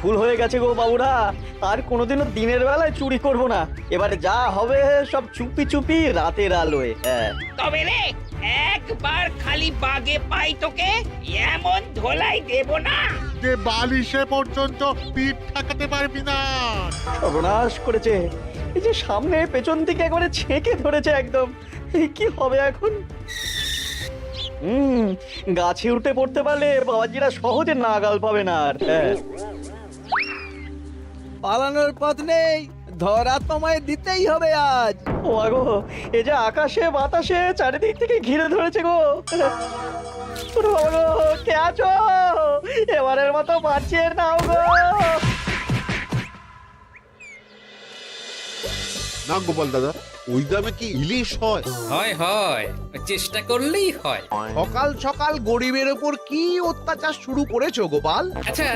ভুল হয়ে গেছে গো বাবুরা, আর কোনোদিনও দিনের বেলায় চুরি করব না। এবারে যা হবে সব চুপি চুপি রাতের আলোয়। হ্যাঁ তবে রে, একবার খালি বাগে পাই তোকে এমন ধোলাই দেব না যে বালিশে পর্যন্ত পিঠ ঠেকাতে পারবি না। সর্বনাশ করেছে, এই যে সামনে পেছন দিকে একবারে ছেঁকে ধরেছে একদম। এই কি হবে এখন? গাছে উঠে পড়তে পারলে বাবাজিরা সহজে নাগাল পাবে না আর। হ্যাঁ পালানোর পথ নেই, ধরা তোমায় দিতেই হবে আজ। ও আগো, এ যে আকাশে বাতাসে চারিদিক থেকে ঘিরে ধরেছে গো। ওরে বাবা গো, কে আছো? এবারের মতো বাঁচিয়ে নাও গো। না গোপাল দাদা, ওই দামে কি ইলিশ হয়? হয় হয়, চেষ্টা করলেই হয়। সকাল সকাল গরিবের ওপর কি অত্যাচার শুরু করেছো গোপাল? আচ্ছা,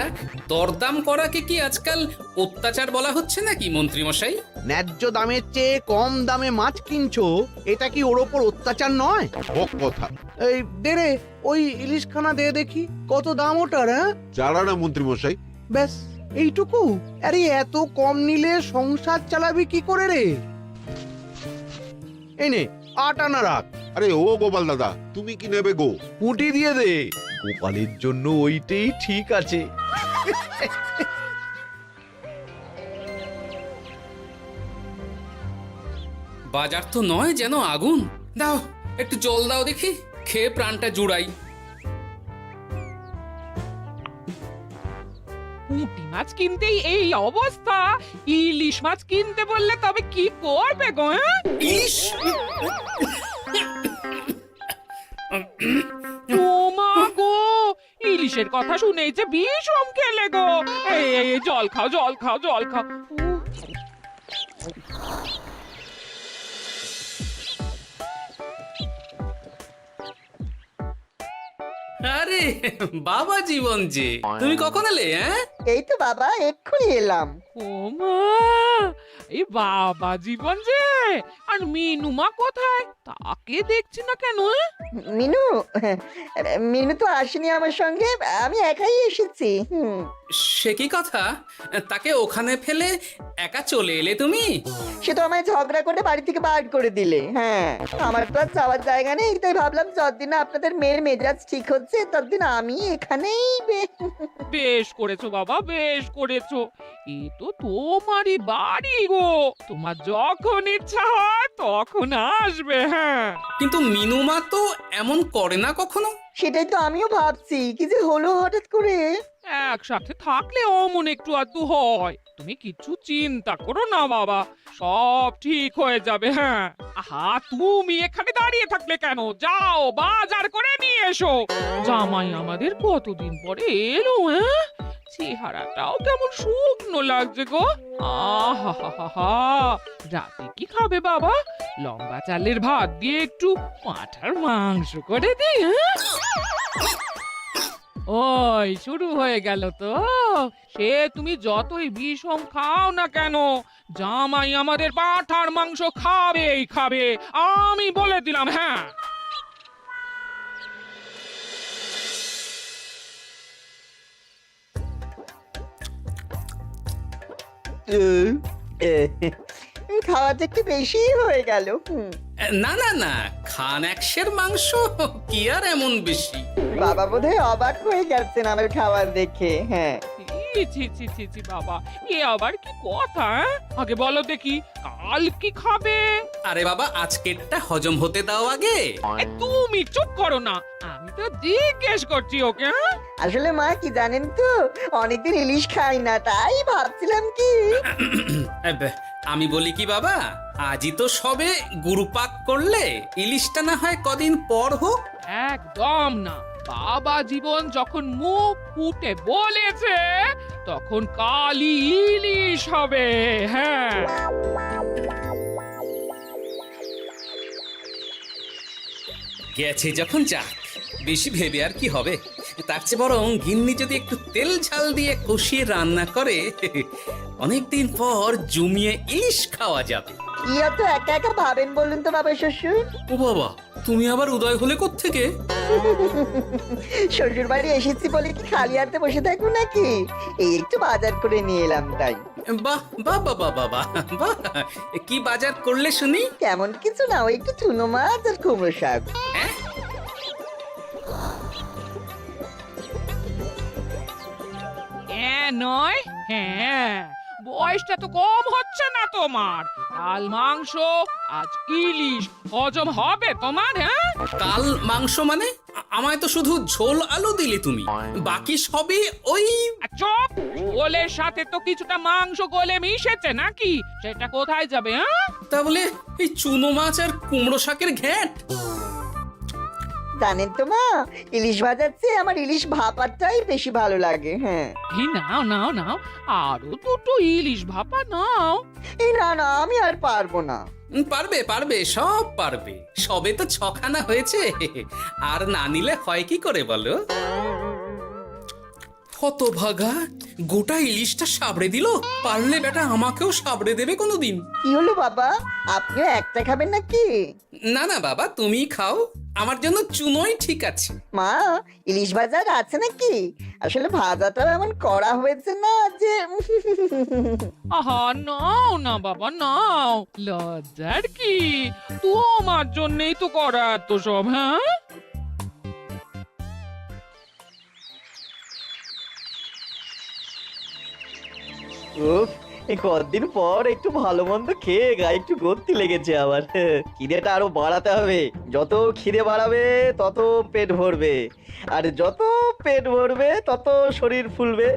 দরদাম করাকে কি আজকাল অত্যাচার বলা হচ্ছে নাকি মন্ত্রী মশাই? ন্যায্য দামের চেয়ে কম দামে মাছ কিনছো, এটা কি ওর ওপর অত্যাচার নয়? হক কথা। এই দে রে, ওই ইলিশখানা দে দেখি, কত দাম ওটার? হ্যাঁ চারা না মন্ত্রী মশাই? ব্যাস এইটুকু? আরে এত কম নিলে সংসার চালাবি কি করে রে? এই নে, 8 আনা রাখ। আরে ও গোপাল দাদা, তুমি কি নেবে গো? পুঁটি দিয়ে দে, গোপালের জন্য ওইটাই ঠিক আছে। বাজার তো নয় যেন আগুন। দাও একটু জল দাও দেখি, খেয়ে প্রাণটা জুড়াই। পুঁটি মাছ কিনতেই এই অবস্থা, ইলিশ মাছ কিনতে বললে তবে কি করবে গো? ইস! ও মা গো, ইলিশের কথা শুনেই যে বিষম খেলে গো। এই জল খাও, জল খাও, জল খাও। আরে বাবা জীবন যে, তুমি কখন এলে? হ্যাঁ, এই তো বাবা এক্ষুনি এলাম। ও মা, এই বাবা জীবন যে, আর মিনুমা কোথায়? তাকে দেখছি না কেন? মিনু মিনু তো আসেনি আমার সঙ্গে, আমি একাই এসেছি। সে কি কথা? তাকে ওখানে ফেলে একা চলে এলে তুমি? সে তো আমায় ঝগড়া করে বাড়ি থেকে বার করে দিলে। হ্যাঁ, আমার তো আর যাওয়ার জায়গা নেই, তাই ভাবলাম যতদিন না আপনাদের মেয়ের মেজাজ ঠিক হচ্ছে ততদিন আমি এখানেই বেশ করেছো বাবা, বেশ করেছো। এ তো তোমারই বাড়ি গো, তোমার যখন ইচ্ছা হয় তখন আসবে। হ্যাঁ, কিন্তু মিনুমা তো এমন করে না কখনো। সেটাই তো আমিও ভাবছি, কি যে হলো হঠাৎ করে। একসাথে থাকলে অমন একটু আধটু হয়। তুমি কিছু চিন্তা করো না বাবা, সব ঠিক হয়ে যাবে। হ্যাঁ, আহা, তুমি এখানে দাঁড়িয়ে থাকলে কেন? যাও বাজার করে নিয়ে এসো। জামাই আমাদের কতদিন পরে এলো। হ্যাঁ, চেহারাটাও কেমন শুকনো লাগছে গো। আহা হা হা হা, রাতে কি খাবে বাবা? লম্বা চালের ভাত দিয়ে একটু পাঁঠার মাংস করে দিই। হ্যাঁ, ওই শুরু হয়ে গেল তো। সে তুমি যতই বিষম খাও না কেন, জামাই আমাদের পাঁঠার মাংস খাবেই খাবে, আমি বলে দিলাম। হ্যাঁ, খাওয়াটা একটু বেশি হয়ে গেল। না না না, খান একশের মাংস কি আর এমন বেশি? বাবা বোধহয় অবাক হয়ে গেছেন আমার খাবার দেখে। হ্যাঁ, ছি ছি ছি ছি বাবা, এ আবার কি কথা? আগে বলো দেখি, কাল কি খাবে? আরে বাবা, আজকেরটা হজম হতে দাও আগে। তুমি চুপ করো না, আমি তো জিজ্ঞেস করছি ওকে। আসলে মা কি জানেন তো, অনেকদিন ইলিশ খাই না, তাই ভাবছিলাম কি। আমি বলি কি বাবা, আজই তো সবে গুরুপাক করলে, ইলিশটা না হয় কদিন পর হোক। একদম না, বাবা জীবন যখন মুখ ফুটে বলেছে তখন কালই ইলিশ হবে। হ্যাঁ, গেছে যখন যাক, বেশি ভেবে আর কি হবে। তার চেয়ে বরং গিন্নি যদি একটু তেল ঝাল দিয়ে কষিয়ে রান্না করে, অনেকদিন পর জমিয়ে ইলিশ খাওয়া যাবে। কি অত একা একা ভাবেন বলুন তো বাবা শ্বশুর? ও বাবা, তুমি আবার উদয় হলে কোত্থেকে? শ্বশুর বাড়ি এসেছি বলে কি খালি হাতে বসে থাকবো নাকি? এই একটু বাজার করে নিয়ে এলাম তাই। বাহ বাহ বাহ বাহ বাহ বাহ, বাহ। কি বাজার করলে শুনি? তেমন কিছু না, ওই একটু চুনো মাছ আর কুমড়ো শাক। হ্যাঁ? হ্যাঁ নয় হ্যাঁ, বয়সটা তো কম হচ্ছে না তোমার। কাল মাংস, আজ ইলিশ, হজম হবে তোমার? হ্যাঁ, কাল মাংস মানে? আমায় তো শুধু ঝোল আলু দিলে তুমি, বাকি সবই ওই। আর চুপ! ওলের সাথে তো কিছুটা মাংস গলে মিশেছে নাকি? সেটা কোথায় যাবে? হ্যাঁ, তা বলে এই চুনো মাছ আর কুমড়ো শাকের ঘ্যাঁট? জানেন তো মা, ইলিশ ভাজার চেয়ে আমার ইলিশ ভাপাটাই বেশি ভালো লাগে। হ্যাঁ, এই নাও নাও নাও, আরো দুটো ইলিশ ভাপা নাও। এই না না, আমি আর পারবো না। পারবে পারবে, সব পারবে। সবে তো 6খানা হয়েছে, আর না নিলে হয় কি করে বলো? হতভাগা, গোটা ইলিশটা সাবড়ে দিল। পারলে বেটা আমাকেও সাবড়ে দেবে কোনোদিন। কি হলো বাবা, আপনিও একটা খাবেন নাকি? না না বাবা, তুমি খাও, আমার জন্য চুনোই ঠিক আছে। মা, ইলিশ ভাজা আছে নাকি? আসলে ভাজাটা এমন করা হয়েছে না যে আহা, নাও না বাবা নাও, লজ্জার কি? তোমার জন্যই তো করা এত সব। হ্যাঁ, উফ, এই কতদিন পর একটু ভালো মন্দ খেয়ে গায়ে একটু গতি লেগেছে আবার। খিদেটা আরো বাড়াতে হবে। যত খিদে বাড়াবে তত পেট ভরবে, আর যত পেট ভরবে তত শরীর ফুলবে।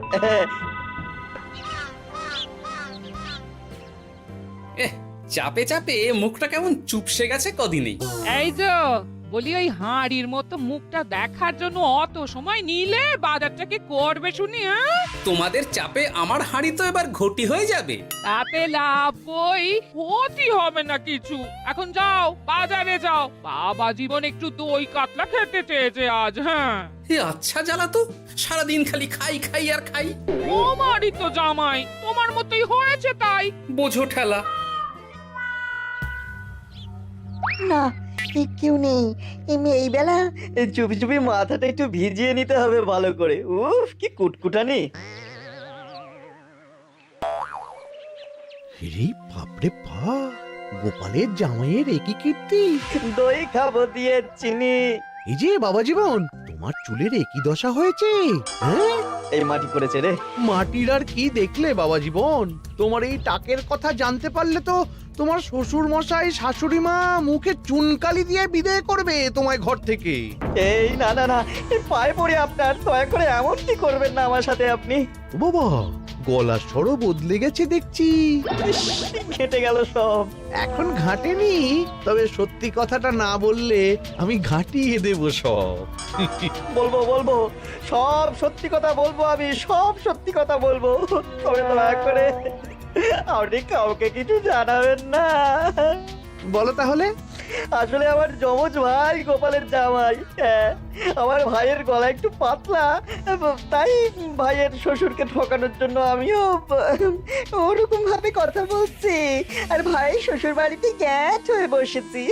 চাপে চাপে মুখটা কেমন চুপসে গেছে কদিনেই। এই তো বলি, ওই হাঁড়ির মতো মুখটা দেখার জন্য অত সময় নিলে বাজারটা কি করবে শুনি? হ্যাঁ, তোমাদের চাপে আমার হাঁড়ি তো এবার ঘটি হয়ে যাবে। তাতে লাভ কই, ক্ষতি হবে না কিছু। এখন যাও, বাজারে যাও। বাবা জীবন একটু দই কাতলা খেতে চেয়েছে আজ। হ্যাঁ, এ আচ্ছা জ্বালা তো, সারাদিন খালি খাই খাই আর খাই। তোমারই তো জামাই, তোমার মতোই হয়েছে তাই। বোঝো ঠেলা। না, কেউ নেই এই বেলা। চুপি চুপি মাথাটা একটু ভিজিয়ে নিতে হবে ভালো করে। উফ, কি কুটকুটানি। রে বাপরে বাপ, গোপালের জামাইয়ের একই কীর্তি। দই খাবো দিয়ে চিনি। এই যে বাবা জীবন, তোমার চুলের একই দশা হয়েছে। হ্যাঁ, এই মাটি করেছে রে। মাটির আর কি দেখলে বাবা জীবন? তোমার এই টাকের কথা জানতে পারলে তো তোমার শ্বশুর মশাই শাশুড়ি মা মুখে চুনকালি দিয়ে বিদায় করবে তোমায় ঘর থেকে। এই না না না, এই পায়ে পড়ে আপনার, দয়া করে এমন কি করবেন না আমার সাথে আপনি। ও বাবা, গলার স্বরও বদলে গেছে দেখছি। ইস, ঘেঁটে গেল সব। এখন ঘাটেনি, তবে সত্যি কথাটা না বললে আমি ঘাটিয়ে দেব সব। বলবো বলবো, সব সত্যি কথা বলবো, আমি সব সত্যি কথা বলবো। তবে দয়া করে আপনি কাউকে কিছু জানাবেন না। বলো তাহলে। আসলে আমার যমজ ভাই গোপালের জামাই, হ্যাঁ, আমার ভাইয়ের গলা একটু পাতলা, তাই ভাইয়ের শ্বশুরকে ঠকানোর জন্য আমিও ওরকম ভাবে কথা বলছি, আর ভাই শ্বশুর বাড়িতে গ্যাট হয়ে বসেছি।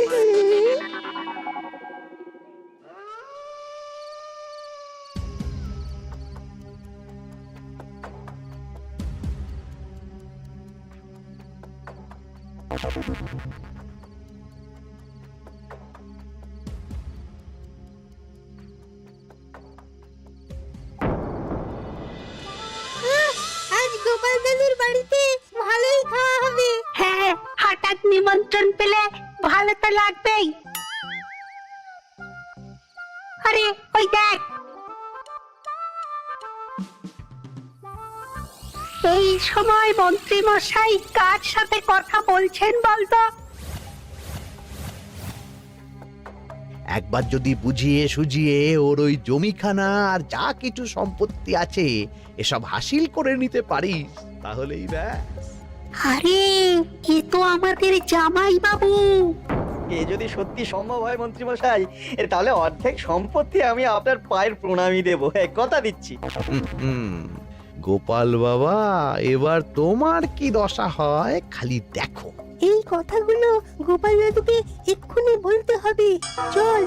আজ গোপাল দাদুর বাড়িতে ভালোই খাওয়া হবে। হ্যাঁ, হঠাৎ নিমন্ত্রণ পেলে ভালো তো লাগবেই। আরে ওই দেখ, এই সময় মন্ত্রী মশাই কার সাথে কথা বলছেন বলতো? একবার যদি বুঝিয়ে সুঝিয়ে ওর ওই জমিখানা আর যা কিছু সম্পত্তি আছে এসব হাসিল করে নিতে পারিস, তাহলেই ব্যাস। আরে এ তো আমাদের জামাই বাবু। এ যদি সত্যি সম্ভব হয় মন্ত্রী মশাই, তাহলে অর্ধেক সম্পত্তি আমি আপনার পায়ের প্রণামী দেবো, কথা দিচ্ছি। গোপাল বাবা, এবার তোমার কি দশা হয় খালি দেখো। এই কথাগুলো গোপাল দাদুকে এক্ষুনি বলতে হবে। চল।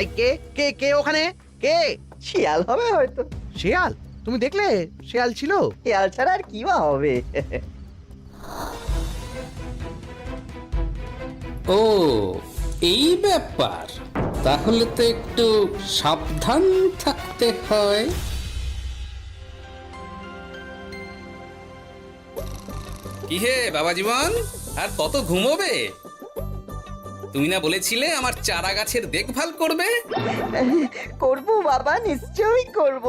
এই কে কে কে ওখানে কে? শিয়াল হবে হয়তো। শেয়াল? তুমি দেখলে শেয়াল ছিল? শিয়াল ছাড়া আর কি বা হবে? ও এই ব্যাপার, তাহলে তো একটু সাবধান থাকতে হয়। কি হে বাবা জীবন, আর কত ঘুমোবে? তুমি না বলেছিলে আমার চারা গাছের দেখভাল করবে? করব বাবা, নিশ্চয়ই করব।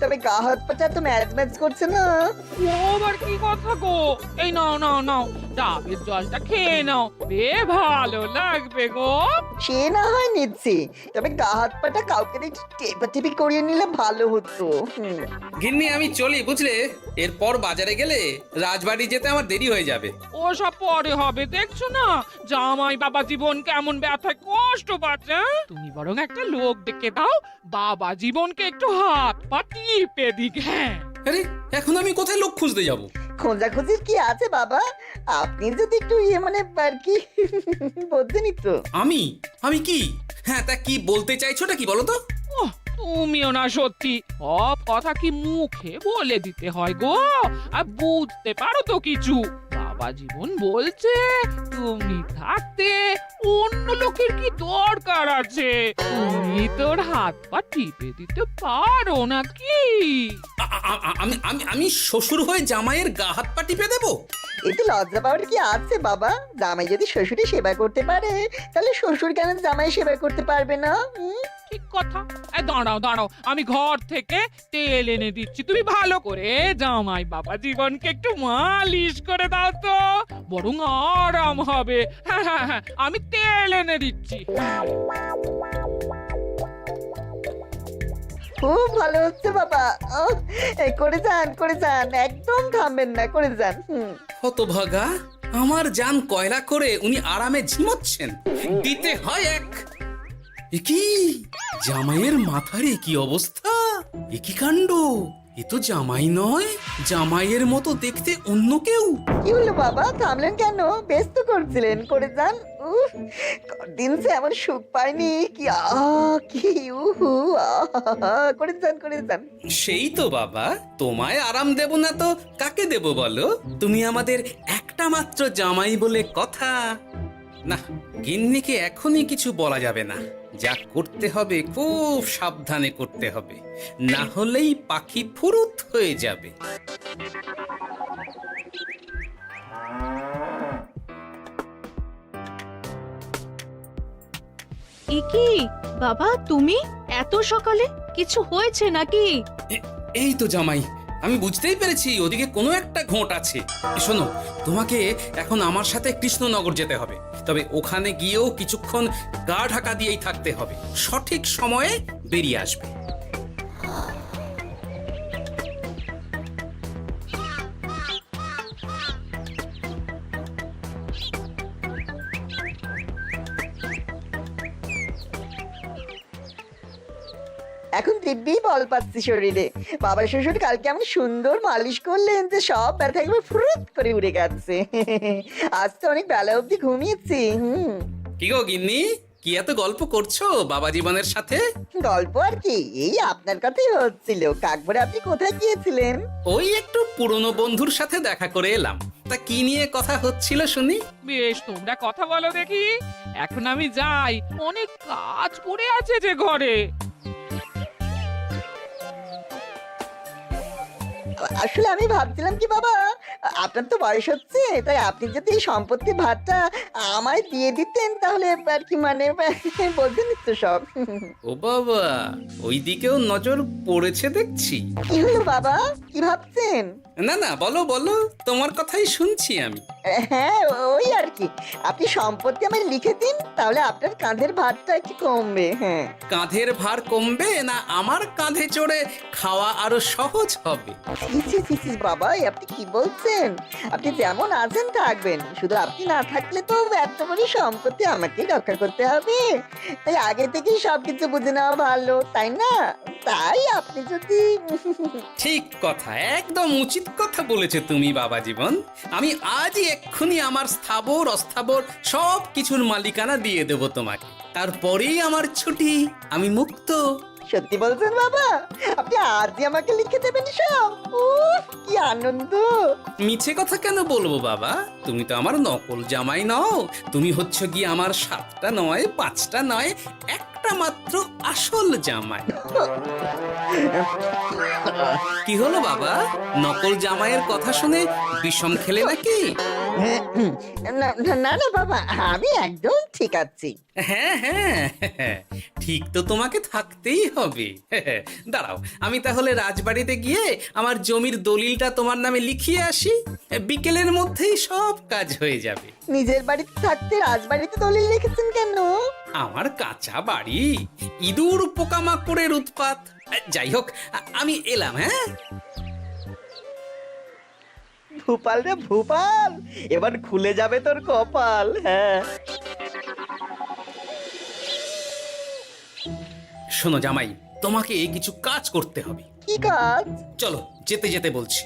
তবে গা হাত পাটা তো ম্যাচ ম্যাচ করছে না। ও আবার কি কথা গো? এই নাও নাও নাও, ডাবের জলটা খেয়ে নাও, বে ভালো লাগবে গো। সে না হয় নিচ্ছি, তবে গা হাত পাটা কাউকে একটু টেপাটেপি করিয়ে নিলে ভালো হতো। গিন্নি আমি চলি বুঝলে, এরপর বাজারে গেলে রাজবাড়ি যেতে আমার দেরি হয়ে যাবে। ও সব পরে হবে, দেখছো না জামাই বাবা জীবন কেমন ব্যথায় কষ্ট পাচ্ছে। তুমি বরং একটা লোক ডেকে দাও, বাবা জীবনকে একটু হাত পা টিপে দিক। হ্যাঁ, আরে এখন আমি কোথায় লোক খুঁজতে যাব? খোঁজাখুঁজির কি আছে বাবা, আপনি যদি একটু মানে আর কি বলতেনই তো। আমি আমি কি? হ্যাঁ তা কি বলতে চাইছোটা কি বলো তো? ওহ, তুমিও না সত্যি, সব কথা কি মুখে বলে দিতে হয় গো? আর বুঝতে পারো তো কিছু? বাবা জীবন বলছে তুমি থাকতে অন্য লোকের কি দরকার আছে? তুমি তোর হাত পা টিপে দিতে পারো নাকি? আমি আমি আমি শ্বশুর হয়ে জামাইয়ের গা হাত পা টিপে দেবো? এতে লজ্জা পাওয়ার কি আছে বাবা? জামাই যদি শ্বশুরের সেবা করতে পারে, তাহলে শ্বশুর কেন জামাই সেবা করতে পারবে না? ঠিক কথা। দাঁড়াও দাঁড়াও, আমি ঘর থেকে তেল এনে দিচ্ছি, তুমি ভালো করে জামাই বাবা জীবনকে একটু মালিশ করে দাও তো, বরং আরাম হবে। হ্যাঁ হ্যাঁ হ্যাঁ, আমি তেল এনে দিচ্ছি। খুব ভালো হচ্ছে বাবা। এই করে যান, একদম থামবেন না, করে যান। হতভাগা, আমার জান কয়লা করে উনি আরামে ঝিমোচ্ছেন, দিতে হয় এক। এ কি জামাইয়ের মাথার এ কি অবস্থা? এ কি কাণ্ড! এ তো জামাই নয়, জামাইয়ের মতো দেখতে অন্য কেউ। কি হলো বাবা, থামলেন কেন? ব্যস্ত করছিলেন, করে যান। দিন সে এমন সুখ পাইনি। কি কি উহু, করে যান। সেই তো বাবা, তোমায় আরাম দেব না তো কাকে দেব বলো? তুমি আমাদের একটা মাত্র জামাই বলে কথা। না, গিন্নিকে এখনই কিছু বলা যাবে না। যা করতে হবে খুব সাবধানে করতে হবে, না হলেই পাখি ফুরুত হয়ে যাবে। কি বাবা, তুমি এত সকালে? কিছু হয়েছে নাকি? এই তো জামাই, আমি বুঝতেই পেরেছি ওদিকে কোনো একটা ঘোট আছে। শোনো, তোমাকে এখন আমার সাথে কৃষ্ণনগর যেতে হবে, তবে ওখানে গিয়েও কিছুক্ষণ গা ঢাকা দিয়েই থাকতে হবে, সঠিক সময়ে বেরিয়ে আসবে। এখন দিব্যি বল পাচ্ছি শরীরে। বাবার শ্বশুর কালকে আমি সুন্দর মালিশ করলেন যে সব ব্যথা একবার ফুরুত করে উড়ে গেছে। আজ তো অনেক বেলা অবধি ঘুমিয়েছি। কি গো গিন্নি, কি এত গল্প করছো বাবা জীবনের সাথে? গল্প আর কি, এই আপনার কথাই হচ্ছিল। কাকভরে আপনি কোথায় গিয়েছিলেন? ওই একটু পুরনো বন্ধুর সাথে দেখা করে এলাম। তা কি নিয়ে কথা হচ্ছিল শুনি? বেশ, তোমরা কথা বলো দেখি, এখন আমি যাই, অনেক কাজ পড়ে আছে যে ঘরে। আসলে আমি ভাবছিলাম কি বাবা, আপনার তো বয়স হচ্ছে, তাই আপনি যদি এই সম্পত্তির ভাগটা আমায় দিয়ে দিতেন তাহলে আর কি, মানে বোঝেন তো সব। ও বাবা, ওই দিকেও নজর পড়েছে দেখছি। কি হলো বাবা, কি ভাবছেন? না না, বলো বলো, তোমার কথাই শুনছি আমি। হ্যাঁ, ওই আর কি, আপনি সম্পত্তি আমায় লিখে দিন, তাহলে আপনার কাঁধের ভারটা একটু কমবে। হ্যাঁ, কাঁধের ভার কমবে না আমার কাঁধে চড়ে খাওয়া আরো সহজ হবে? বাবা, আপনি কি বলছেন? বুঝেছেন? আপনি যেমন আছেন থাকবেন, শুধু আপনি না থাকলে তো এত বড় সম্পত্তি আমাকেই রক্ষা করতে হবে। তাই আগে থেকেই সবকিছু বুঝে নেওয়া ভালো, তাই না? তাই আপনি যদি ঠিক কথা, একদম উচিত কথা বলেছো তুমি বাবা জীবন। আমি আজই এক্ষুনি আমার স্থাবর অস্থাবর সব কিছুর মালিকানা দিয়ে দেব তোমাকে, তারপরেই আমার ছুটি, আমি মুক্ত। সত্যি বলছেন বাবা? আপনি আজই আমাকে লিখে দেবেন সব? উফ, কি আনন্দ! মিছে কথা কেন বলবো বাবা? তুমি তো আমার নকল জামাই নও, তুমি হচ্ছে গিয়ে আমার 7টা নয় 5টা নয় একটা মাত্র আসল জামাই। কি হলো বাবা, নকল জামাইয়ের কথা শুনে বিষম খেলে নাকি? না না না না বাবা, আমি একদম ঠিক আছি। হ্যাঁ হ্যাঁ, ঠিক তো তোমাকে থাকতেই হবে। দাঁড়াও, আমি তাহলে রাজবাড়িতে গিয়ে আমার জমির দলিলটা তোমার নামে লিখিয়ে আসি, বিকেলের মধ্যেই সব কাজ হয়ে যাবে। নিজের বাড়িতে থাকতে রাজবাড়িতে দলিল রেখেছেন কেন? আমার কাঁচা বাড়ি, ইঁদুর পোকামাকড়ের উৎপাত। যাই হোক, আমি এলাম। হ্যাঁ, ভূপাল রে ভূপাল, এবার খুলে যাবে তোর কপাল। হ্যাঁ, শোনো জামাই, তোমাকে কিছু কাজ করতে হবে। কি কাজ? চলো যেতে যেতে বলছি।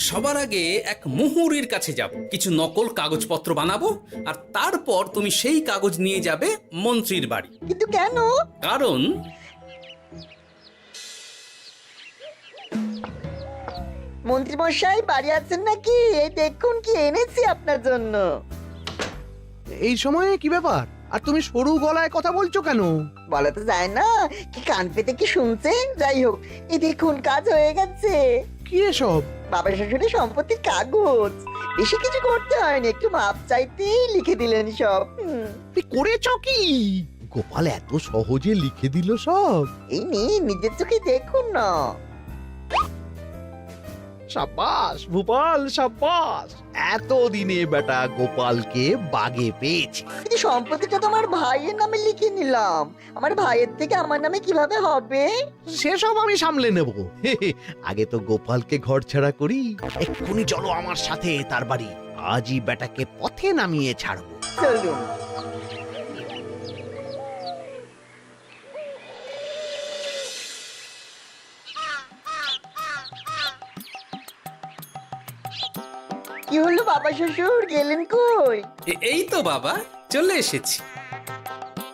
সবার আগে এক মুহুরির কাছে যাব, কিছু নকল কাগজপত্র বানাবো, আর তারপর তুমি সেই কাগজ নিয়ে যাবে মন্ত্রীর বাড়ি। কিন্তু কেন? কারণ মন্ত্রী মশাই বাড়ি আছেন নাকি? এই দেখুন কি এনেছি আপনার জন্য। এই সময়ে কি ব্যাপার? আর তুমি সরু গলায় কথা বলছো কেন? বলা তো যায় না, কি কান পেতে কি শুনছেন? যাই হোক, এই দেখুন কাজ হয়ে গেছে। কি এসব? বাবা শ্বশুরের সম্পত্তির কাগজ। বেশি কিছু করতে হয়নি, একটু মাপ চাইতেই লিখে দিলেন সব। তুমি করেছো কি? গোপাল এত সহজে লিখে দিল সব? এই নিয়ে নিজের চোখে দেখুন না। সাব্বাস ভূপাল, সাব্বাস। এতদিনে বেটা গোপালকে বাগে পেয়েছে। কিন্তু সম্পত্তিটা তো আমার ভাইয়ের নামে লিখে নিলাম, আমার ভাইয়ের থেকে আমার নামে কিভাবে হবে? সেসব আমি সামলে নেব। আগে তো গোপালকে ঘর ছাড়া করি। এক্ষুনি চলো আমার সাথে তার বাড়ি, আজই বেটাকে পথে নামিয়ে ছাড়বো। চলুন। কি হলো বাবা শ্বশুর, গেলেন কই? এই তো বাবা চলে এসেছি,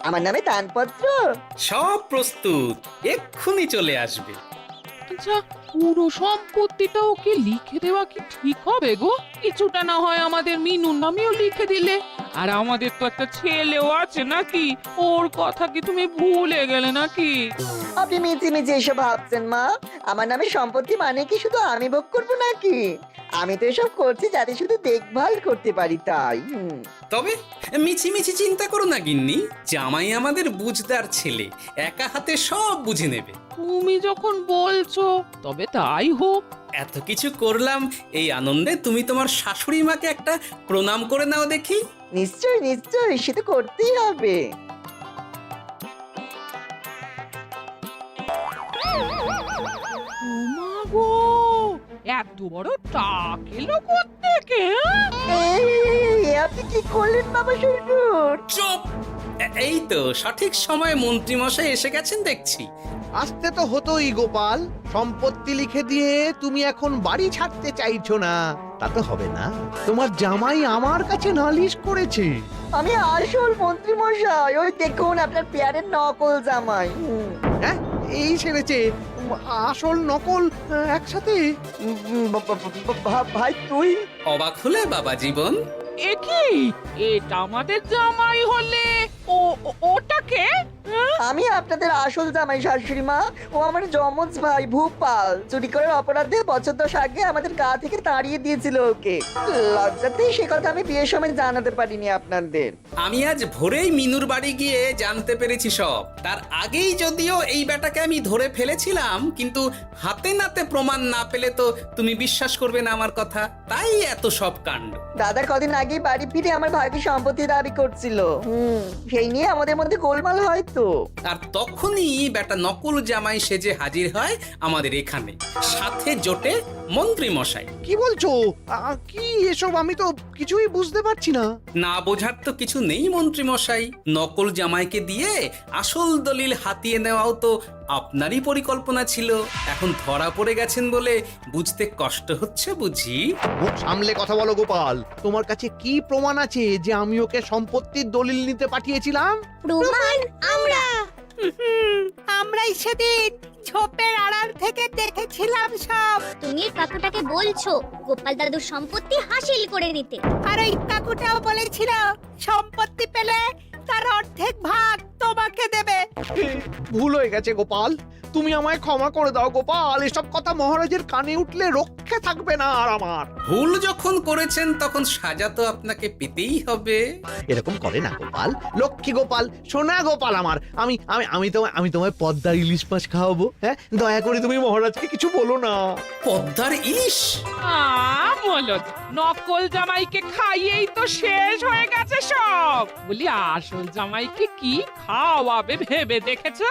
আমার নামে দানপত্র? সব প্রস্তুত, এক্ষুনি চলে আসবে। আচ্ছা, পুরো সম্পত্তিটা ওকে লিখে দেওয়া কি ঠিক হবে গো? কিছুটা না হয় আমাদের মিনুর নামেও লিখে দিলে। আর আমাদের তো একটা ছেলেও আছে নাকি? ওর কথা কি তুমি ভুলে গেলে নাকি? আপনি মিছি মিছি এসব ভাবছেন মা? আমার নামে সম্পত্তি মানে কি শুধু আমি ভোগ করবো নাকি? আমি তো এসব করছি যাতে শুধু দেখভাল করতে পারি, তাই। তবে মিছি মিছি চিন্তা করো না গিন্নি, জামাই আমাদের বুঝদার ছেলে, একা হাতে সব বুঝে নেবে। তুমি যখন বলছো তবে তাই হোক। এত কিছু করলাম, এই আনন্দে তুমি তোমার শাশুড়ি মাকে একটা প্রণাম করে নাও দেখি। নিশ্চয় নিশ্চয়, সে তো করতেই হবে। ওমা গো, এত বড় টাক এলো কোত্থেকে? এই, আপনি কি করলেন বাবা শ্বশুর? চুপ! এই তো সঠিক সময়ে মন্ত্রী মশাই এসে গেছেন দেখছি। আসতে তো হতোই গোপাল, সম্পত্তি লিখে দিয়ে তুমি এখন বাড়ি ছাড়তে চাইছো না, তা তো হবে না। তোমার জামাই আমার কাছে নালিশ করেছে। আমি আসল মন্ত্রী মশাই, ওই দেখুন আপনার পেয়ারের নকল জামাই। হ্যাঁ, এই ছেড়েছে আসল নকল একসাথে। ভাই তুই? অবাক হলে বাবা জীবন? এ কি, এটা আমাদের জামাই হলে ওটাকে? আমি আপনাদের আসল জামাই শাশুড়ি মা। ও আমার যমজ ভাই ভূপাল। চুরি করার অপরাধে বছর 10 আগে আমাদের গা থেকে তাড়িয়ে দিয়েছিল ওকে। লজ্জাতে সে কথা আমি বিয়ের সময় জানাতে পারিনি আপনাদের। আমি আজ ভোরেই মিনুর বাড়ি গিয়ে জানতে পেরেছি সব। তার আগেই যদিও এই বেটাকে আমি ধরে ফেলেছিলাম, কিন্তু হাতে নাতে প্রমাণ না পেলে তো তুমি বিশ্বাস করবে না আমার কথা, তাই এত সব কাণ্ড। দাদা কদিন আগেই বাড়ি ফিরে আমার ভাইকে সম্পত্তি দাবি করছিল। সেই নিয়ে আমাদের মধ্যে গোলমাল হয় তো। আর তখনই বেটা নকল জামাই সেজে হাজির হয় আমাদের এখানে, সাথে জোটে মন্ত্রী মশাই। কি বলছো? কি এসব? আমি তো কিছুই বুঝতে পারছি না। না বোঝার তো কিছু নেই মন্ত্রী মশাই, নকল জামাইকে দিয়ে আসল দলিল হাতিয়ে নেওয়াও তো আপনারই পরিকল্পনা ছিল। এখন ধরা পড়ে গেছেন বলে বুঝতে কষ্ট হচ্ছে বুঝি? মুখ সামলে কথা বলো গোপাল। তোমার কাছে কি প্রমাণ আছে যে আমি ওকে সম্পত্তির দলিল নিতে পাঠিয়েছিলাম? প্রমাণ আমরাই সেদিন ঝোপের আড়াল থেকে দেখেছিলাম সব। তুমি কাকুটাকে বলছো গোপাল দাদুর সম্পত্তি হাসিল করে নিতে। আর ওই কাকুটাও বলেছিল সম্পত্তি পেলে তার অর্ধেক ভাগ তোমাকে দেবে। ভুল হয়ে গেছে গোপাল, তুমি আমায় ক্ষমা করে দাও গোপাল। এসব কথা মহারাজের কানে উঠলে রক্ষে থাকবে না আর আমার। ভুল যখন করেছেন তখন সাজা তো আপনাকে পেতেই হবে। এরকম করে না গোপাল, লক্ষ্মী গোপাল, সোনা গোপাল আমার। আমি আমি আমি তোমায় পদ্মার ইলিশ মাছ খাওয়াবো। হ্যাঁ, দয়া করে তুমি মহারাজকে কিছু বলো না। পদ্মার ইলিশ? মলদ, নকল জামাইকে খাইয়েই তো শেষ হয়ে গেছে সব। বলি আসল জামাইকে কি খাওয়াবে ভেবে দেখেছো?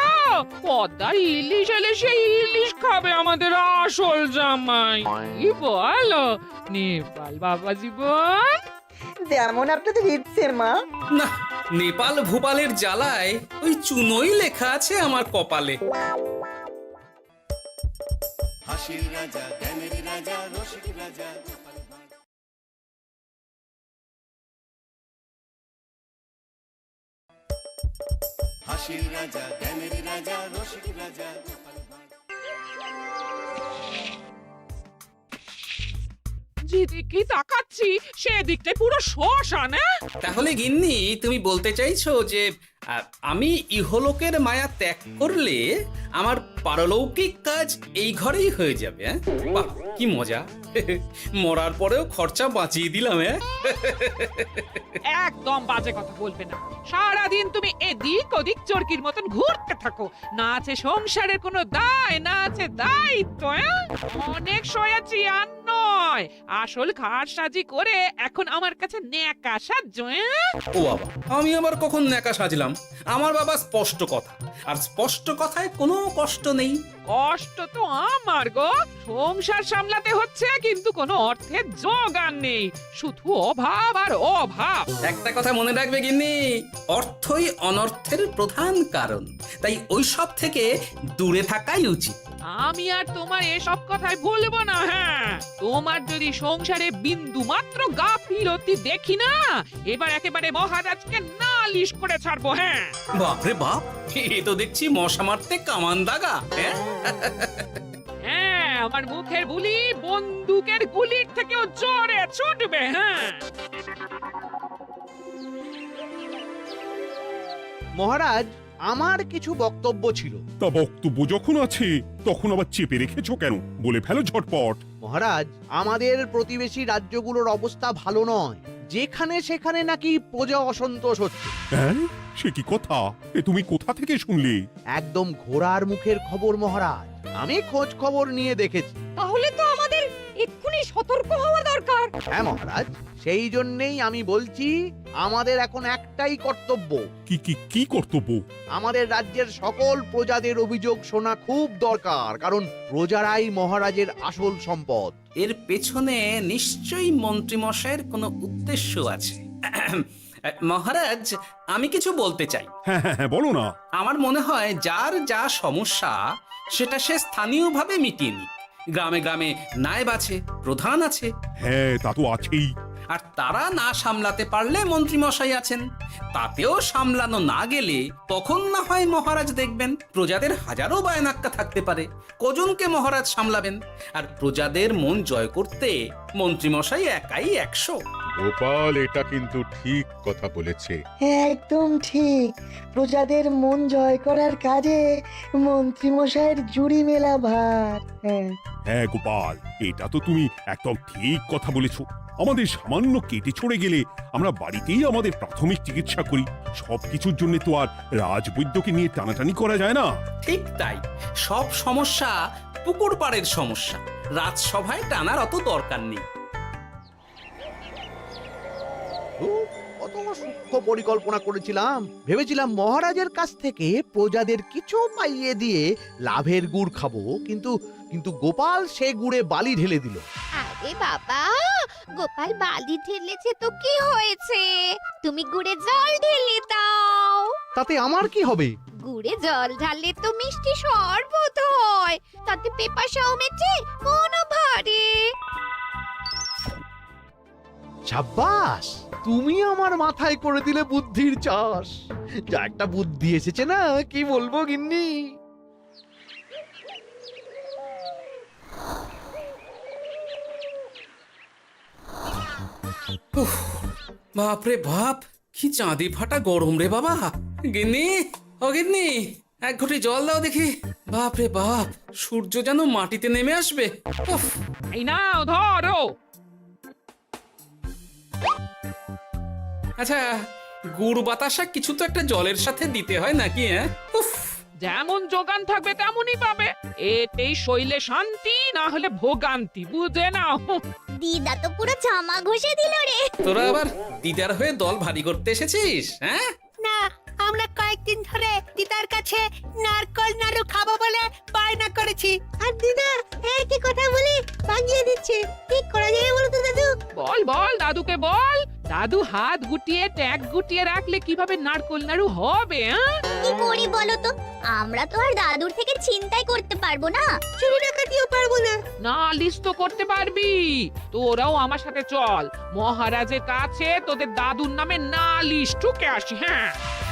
পদ্মার ইলিশ এলে সেই ইলিশ খাবে আমাদের আসল জামাই। কি বলো নেপাল বাবা জীবন? যেমন আপনাদের ইচ্ছে মা। না, নেপাল ভূপালের জ্বালায় ওই চুনোই লেখা আছে আমার কপালে। হাসির রাজা, জ্ঞানের রাজা, রসিক রাজা। হাসির রাজা, জ্ঞানের রাজা, রসিক রাজা। যেদিকে তাকাচ্ছি সেদিকটাই পুরো শ্মশান। তাহলে গিন্নি তুমি বলতে চাইছো যে আমি ইহলোকের মায়া ত্যাগ করলে আমার পারলৌকিক কাজ এই ঘরেই হয়ে যাবে? বাহ, কি মজা! মরার পরেও খরচা বাঁচিয়ে দিলাম। একদম বাজে কথা বলবে না। সারাদিন তুমি এদিক ওদিক চরকির মতন ঘুরতে থাকো। না আছে সংসারের কোনো দায়, না আছে দায়িত্ব। অনেক সয়েছি আর নয়, আসল ঘাট সাজি করে এখন আমার কাছে ন্যাকা সাহায্য। ও বাবা, আমি আবার কখন ন্যাকা সাজলাম? আমার বাবা স্পষ্ট কথা, আর স্পষ্ট কথায় কোনো কষ্ট নেই। কষ্ট তো আমার গো, সংসার সামলাতে হচ্ছে কিন্তু কোনো অর্থের জোগান নেই, শুধু অভাব আর অভাব। একটা কথা মনে রাখবে গিন্নি, অর্থই অনর্থের প্রধান কারণ, তাই ওই সব থেকে দূরে থাকাই উচিত। আমি আর তোমার এসব কথাই বলবো না। হ্যাঁ, তোমার যদি সংসারে বিন্দু মাত্র গাফিলতি দেখি না, এবার একেবারে মহারাজকে নালিশ করে ছাড়বো। হ্যাঁ, বাপরে বাপ, এ তো দেখছি মশা মারতে কামান দাগা। হ্যাঁ, আমার মুখের বুলি বন্দুকের গুলির থেকেও জোরে ছুটবে। হ্যাঁ, মহারাজ, আমার কিছু বক্তব্য ছিল। তা বক্তব্য যখন আছে তখন আবার চেপে রেখেছো কেন? বলে ফেলো ঝটপট। মহারাজ, আমাদের প্রতিবেশী রাজ্যগুলোর অবস্থা ভালো নয়। যেখানে সেখানে নাকি প্রজা অসন্তোষ হচ্ছে। হ্যাঁ, সে কি কথা? এ তুমি কোথা থেকে শুনলে? একদম ঘোড়ার মুখের খবর মহারাজ। আমি খোঁজ খবর নিয়ে দেখেছি। তাহলে তো আমাদের এক্ষুনি সতর্ক হওয়া দরকার। হ্যাঁ মহারাজ, সেই জন্যেই আমি বলছি আমাদের এখন একটাই কর্তব্য। কি কি কি কর্তব্য? আমাদের রাজ্যের সকল প্রজাদের অভিযোগ শোনা খুব দরকার, কারণ প্রজারাই মহারাজের আসল সম্পদ। এর পেছনে নিশ্চয়ই মন্ত্রী মশাইয়ের কোনো উদ্দেশ্য আছে। মহারাজ, আমি কিছু বলতে চাই। হ্যাঁ হ্যাঁ হ্যাঁ, বলো না। আমার মনে হয় যার যা সমস্যা সেটা সে স্থানীয়ভাবে মিটিয়ে নিক। গ্রামে গ্রামে নায়েব আছে, প্রধান আছে। হ্যাঁ, তা তো আছেই। আর তারা না সামলাতে পারলে মন্ত্রী মশাই আছেন। তাতেও সামলানো না গেলে তখন না হয় মহারাজ দেখবেন। প্রজাদের হাজারো বায়নাক্কা থাকতে পারে, কজনকে মহারাজ সামলাবেন? আর প্রজাদের মন জয় করতে মন্ত্রী মশাই একাই 100। গোপাল এটা কিন্তু ঠিক কথা বলেছে। একদম ঠিক। প্রজাদের মন জয় করার কাজে মন্ত্রীমশাইয়ের জুড়ি মেলা ভার। হ্যাঁ হ্যাঁ গোপাল, এটা তো তুমি একদম ঠিক কথা বলেছো। আমাদের সামান্য কেটে ছড়ে গেলে আমরা বাড়িতেই আমাদের প্রাথমিক চিকিৎসা করি। সবকিছুর জন্য তো আর রাজবৈদ্যকে নিয়ে টানাটানি করা যায় না। ঠিক তাই, সব সমস্যা পুকুর পাড়ের সমস্যা, রাজসভায় টানার অত দরকার নেই। কত সূক্ষ্ম পরিকল্পনা করেছিলাম। ভেবেছিলাম মহারাজের কাছ থেকে প্রজাদের কিছু পাইয়ে দিয়ে লাভের গুড় খাবো, কিন্তু কিন্তু গোপাল সে গুড়ে বালি ঢেলে দিল। আরে বাবা, গোপাল বালি ঢেলেছে তো কি হয়েছে? তুমি গুড়ে জল ঢেলে দাও। তাতে আমার কি হবে? গুড়ে জল ঢাললে তো মিষ্টি শরবত হয়, তাতে পেপাসাও মেটে, মনও ভরে। সাব্বাস, তুমি আমার মাথায় করে দিলে বুদ্ধির চাষ। যা একটা বুদ্ধি এসেছে না, কি বলবো গিন্নি। উফ, বাপরে বাপ, কি চাঁদি ফাটা গরম রে বাবা। গিন্নি, ও গিন্নি, এক ঘটি জল দাও দেখি। বাপরে বাপ, সূর্য যেন মাটিতে নেমে আসবে। উফ, এই নাও ধরো। আচ্ছা, গুড় বাতাসা কিছু তো একটা জলের সাথে দিতে হয় নাকি? উফ, যেমন যোগান থাকবে তেমনই পাবে। এতেই শৈলে শান্তি, না হলে ভোগান্তি, বুঝে নাও। দিদা তো পুরো জামা ঘষে দিল রে। তোরা আবার দিদার হয়ে দল ভারী করতে এসেছিস? হ্যাঁ, না, আমরা কয়েকদিন ধরে দিদার কাছে নারকল নাড়ু খাবো বলে বায়না করেছি, আর দিদা একই কথা বলে ভাঙিয়ে দিচ্ছে। কি করা যায় বলো তো দাদু? বল বল দাদুকে বল। দাদু হাত গুটিয়ে ট্যাগ গুটিয়ে রাখলে কিভাবে নারকোল নাড়ু হবে? কি করি বলো তো? আমরা তো আর দাদুর থেকে চিন্তাই করতে পারবো না। চুরি ডাকাতিও পারবো না। নালিশ তো করতে পারবি। তোরাও আমার সাথে চল, মহারাজের কাছে তোদের দাদুর নামে নালিশ ঠুকে আসি। হ্যাঁ,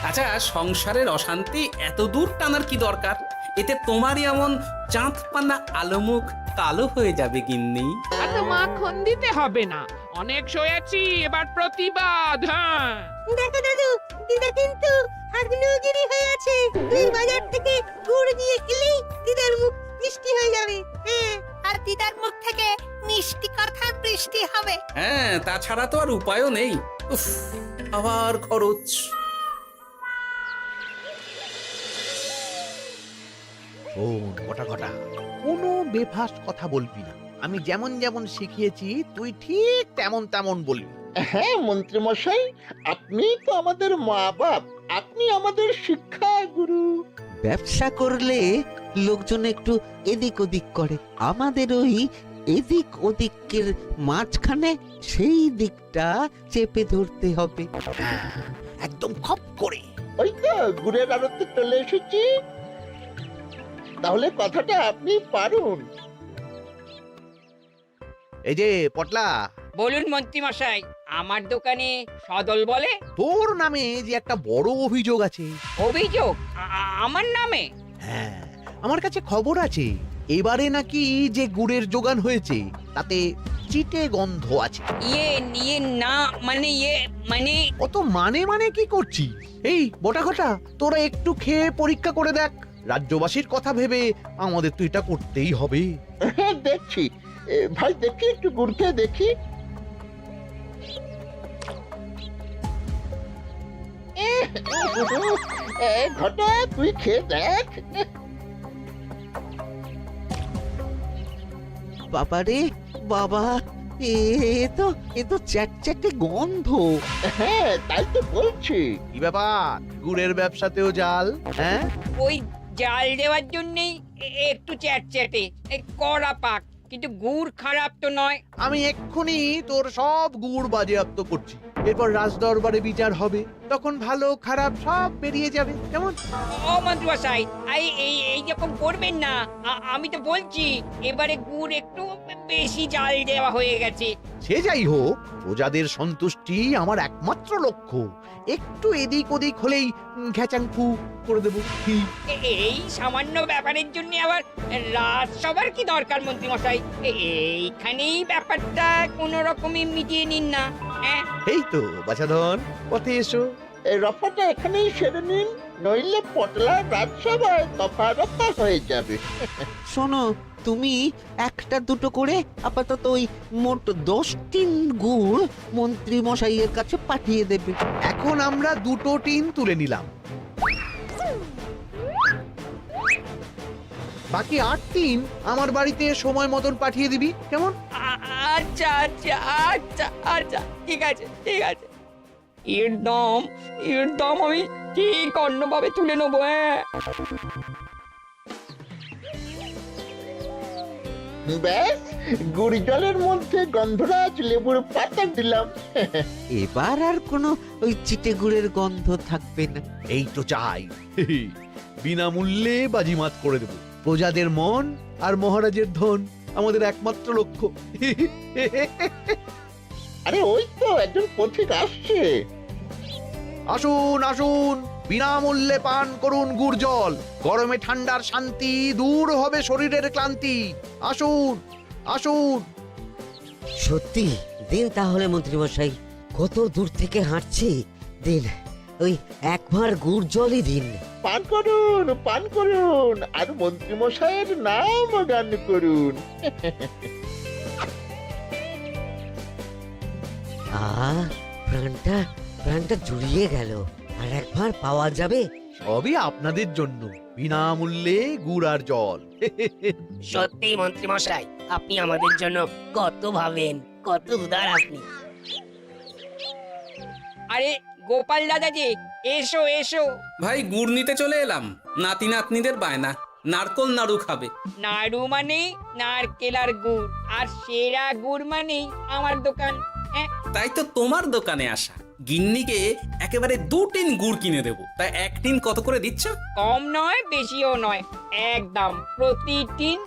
আচ্ছা, সংসারের অশান্তি এত দূর টানার কি দরকার? এতে তোমারই এমন চাঁদ পানা আলো মুখ কালো হয়ে যাবে গিন্নি। এত মাখন দিতে হবে না, অনেক সয়েছি, এবার প্রতিবাদ। হ্যাঁ, দেখো দাদু, দিদা কিন্তু আগ্নেয়গিরি হয়ে আছে। তুই বাজার থেকে গুড় নিয়ে এলেই দিদার মুখ মিষ্টি হয়ে যাবে। হ্যাঁ, আর দিদার মুখ থেকে মিষ্টি কথা বৃষ্টি হবে। হ্যাঁ, তাছাড়া তো আর উপায়ও নেই। উফ, আবার খরচ। শোন ঘটা ঘটা, কোনো বেফাস কথা বলবি না। আমি যেমন যেমন শিখিয়েছি তুই ঠিক তেমন তেমন বলবি। হ্যাঁ মন্ত্রী মশাই, আপনি তো আমাদের মা বাপ, আপনি আমাদের শিক্ষা গুরু। ব্যবসা করলে লোকজন একটু এদিক ওদিক করে, আমাদের ওই এদিক ওদিকের মাঝখানে সেই দিকটা চেপে ধরতে হবে। হ্যাঁ, একদম খপ করে। ওই তো গুড়ের আড়তে চলে এসেছি, তাহলে কথাটা আপনি পারুন। এই যে পটলা, বলুন মন্ত্রী মশাই, আমার দোকানে সদল বলে তোর নামে যে একটা বড় অভিযোগ আছে। অভিযোগ আমার নামে? হ্যাঁ, আমার কাছে খবর আছে। এবারে নাকি যে গুড়ের যোগান হয়েছে তাতে চিটে গন্ধ আছে। ইয়ে না, মানে অত মানে কি করছিস? এই বটা ঘটা, তোরা একটু খেয়ে পরীক্ষা করে দেখ। রাজ্যবাসীর কথা ভেবে আমাদের তো এটা করতেই হবে। দেখছি ভাই, দেখি একটু গুড় খেয়ে দেখি। ঘটা, তুই খেয়ে দেখ। বাবা রে বাবা, এ তো চ্যাটচ্যাটে গন্ধ। হ্যাঁ, তাই তো বলছি। কি ব্যাপার, গুড়ের ব্যবসাতেও জাল? হ্যাঁ, ওই জাল দেওয়ার জন্যই একটু চ্যাটচ্যাটে, কড়া পাক, কিন্তু গুড় খারাপ তো নয়। আমি এক্ষুনি তোর সব গুড় বাজেয়াপ্ত করছি। এরপর রাজদরবারে বিচার হবে, তখন ভালো খারাপ সব বেরিয়ে যাবে। কেমন? ও মন্ত্রীমশাই, এই রকম করবেন না। আমি তো বলছি এবারে গুড় একটু বেশি জাল দেওয়া হয়ে গেছে। সে যাই হোক, প্রজাদের সন্তুষ্টি আমার একমাত্র লক্ষ্য। একটু এদিক ওদিক হলেই ঘ্যাচাংফু করে দেবো। কি এই সামান্য ব্যাপারের জন্য আবার রাজসভার কি দরকার মন্ত্রীমশাই? এইখানেই ব্যাপারটা কোনো রকমই মিটিয়ে নিন না। হ্যাঁ, এই তো বাছাধন, পথে এসো। এই রফাটা এখানেই সেরে নিন, নইলে পটলা রাজসভায় দফা রফা হয়ে যাবে। শোনো, তুমি একটা দুটো করে আপাতত ওই মোট 10 টিন গুড় মন্ত্রী মশাইয়ের কাছে পাঠিয়ে দেবে। এখন আমরা 2 টিন তুলে নিলাম, বাকি 8 টিন আমার বাড়িতে সময় মতন পাঠিয়ে দিবি। কেমন? আচ্ছা, ঠিক আছে। এর দাম আমি ঠিক অন্যভাবে তুলে নেবো। হ্যাঁ, ব্যাস গুড় জলের মধ্যে গন্ধরাজ লেবুর পাতা দিলাম। এবার আর কোনো ওই চিটে গুড়ের গন্ধ থাকবে না। এই তো চাই। বিনামূল্যে বাজিমাত করে দেব। প্রজাদের মন আর মহারাজের ধন আমাদের একমাত্র লক্ষ্য। আরে ওই তো একজন পথিক আসছে। আসুন আসুন, বিনামূল্যে পান করুন গুড় জল। গরমে ঠান্ডার শান্তি, দূর হবে শরীরের ক্লান্তি। আসুন আসুন। সত্যি দিন তাহলে মন্ত্রীমশাই, কত দূর থেকে হাঁটছি, দিন ওই একবার গুড় জলই দিন। পান করুন আর মন্ত্রী মশাইয়ের নাম গান করুন। প্রাণটা জুড়িয়ে গেল। আর একবার পাওয়া যাবে? সবই আপনাদের জন্য, বিনামূল্যে গুড় আর জল। সত্যি মন্ত্রী মশাই, আপনি আমাদের জন্য কত ভাবেন, কত উদার আপনি। আরে গোপাল দাদা যে, এসো এসো। ভাই গুড় নিতে চলে এলাম। নাতি নাতনিদের বায়না, নারকোল নাড়ু খাবে। নাড়ু মানে নারকেল আর গুড়, আর সেরা গুড় মানে আমার দোকান। হ্যাঁ, তাই তো তোমার দোকানে আসা। গিন্নিকে একেবারে 2 টিন গুড় কিনে দেবো। তাই 1 টিন কত করে দিচ্ছ? কম নয় বেশিও নয়, একদম প্রতি টিন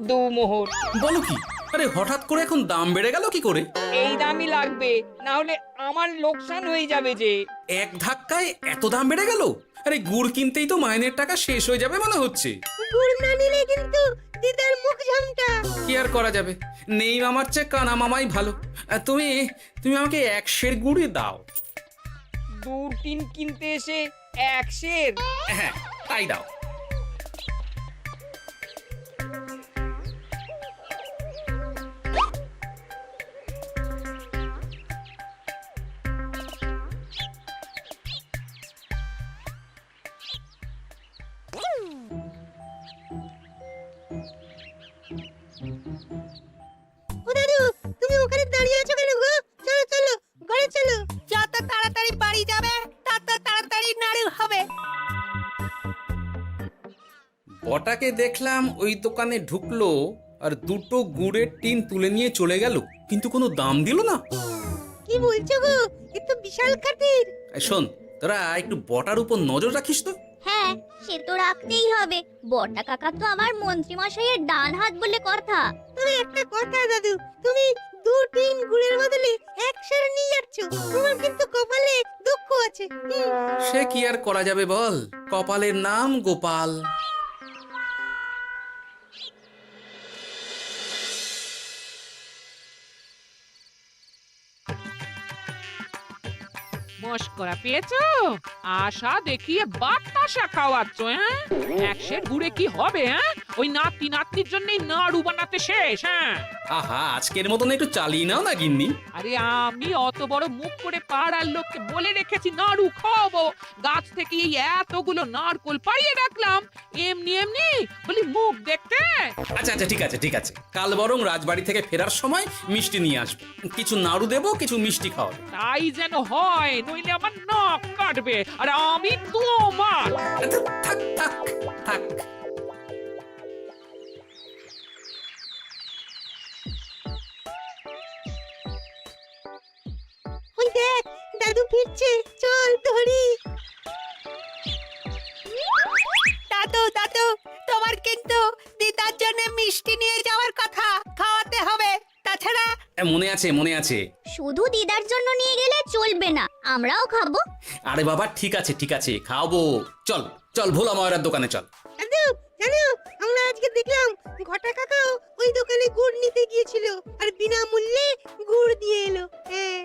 2 মোহর। বলো কি? আরে হঠাৎ করে এখন দাম বেড়ে গেল কি করে? এই দামই লাগবে, না হলে আমার লোকসান হয়ে যাবে যে। এক ধাক্কায় এত দাম বেড়ে গেল? আরে গুড় কিনতেই তো মাইনের টাকা শেষ হয়ে যাবে মনে হচ্ছে। গুড় না নিলে কিন্তু দিদার মুখ ঝামটা। কি আর করা যাবে, নেই মামার চেয়ে কানা মামাই ভালো। তুমি আমাকে 1 সের গুড়ই দাও। 2 টিন কিনতে এসে 1 সের? হ্যাঁ, তাই দাও। ও দাদু, তুমি ওখানে দাঁড়িয়ে আছো কেন গো? চলো চলো, ঘরে চলো। যত তাড়াতাড়ি বাড়ি যাবে তত তাড়াতাড়ি নাড়ু হবে। বটাকে দেখলাম ওই দোকানে ঢুকলো আর 2টো গুড়ের টিন তুলে নিয়ে চলে গেল, কিন্তু কোনো দাম দিল না। কি বলছো গো? এ তো বিশাল খাতির। শোন, তোরা একটু বটার উপর নজর রাখিস তো। হ্যাঁ, সে তো রাখতেই হবে। বটা কাকা তো আমার মন্ত্রী মশাইয়ের ডান হাত বলে কথা। তবে একটা কথা দাদু, তুমি 2 টিন গুড়ের বদলে 1 সের নিয়ে যাচ্ছ। তোমার কিন্তু কপালে দুঃখ আছে। সে কি আর করা যাবে বল, কপালের নাম গোপাল। মস্করা পেয়েছো? আশা দেখিয়ে বাতাসা খাওয়াচ্ছ। হ্যাঁ, 1 সের গুড়ে কি হবে? হ্যাঁ, ওই নাতির জন্যই নাড়ু বানাতে শেষ। হ্যাঁ, আহা, আজকের মতন একটু চালিয়ে নাও না গিন্নি। আরে আমি অত বড় মুখ করে পাড়ার লোককে বলে রেখেছি নাড়ু খাওয়াবো। গাছ থেকে এই এতগুলো নারকোল পাড়িয়ে রাখলাম, এমনি বলি মুখ দেখতে। আচ্ছা ঠিক আছে, কাল বরং রাজবাড়ি থেকে ফেরার সময় মিষ্টি নিয়ে আসবো। কিছু নাড়ু দেবো, কিছু মিষ্টি খাওয়াবো। তাই যেন হয়, নইলে আমার নাক কাটবে আর আমি তোমার। থাক। ওই দেখ, দাদু ফিরছে, চল ধরি। দাদু, তোমার কিন্তু দিদার জন্য মিষ্টি নিয়ে যাওয়ার কথা, খাওয়াতে হবে। তাছাড়া মনে আছে। শুধু দিদার জন্য নিয়ে গেলে চলবে না, আমরাও খাবো। আরে বাবা, ঠিক আছে, খাওয়াবো। চল ভোলা ময়রার দোকানে চল। দাদু, জানো আমরা আজকে দেখলাম ঘটা কাকাও ওই দোকানে গুড় নিতে গিয়েছিল আর বিনামূল্যে গুড় দিয়ে এলো। হ্যাঁ,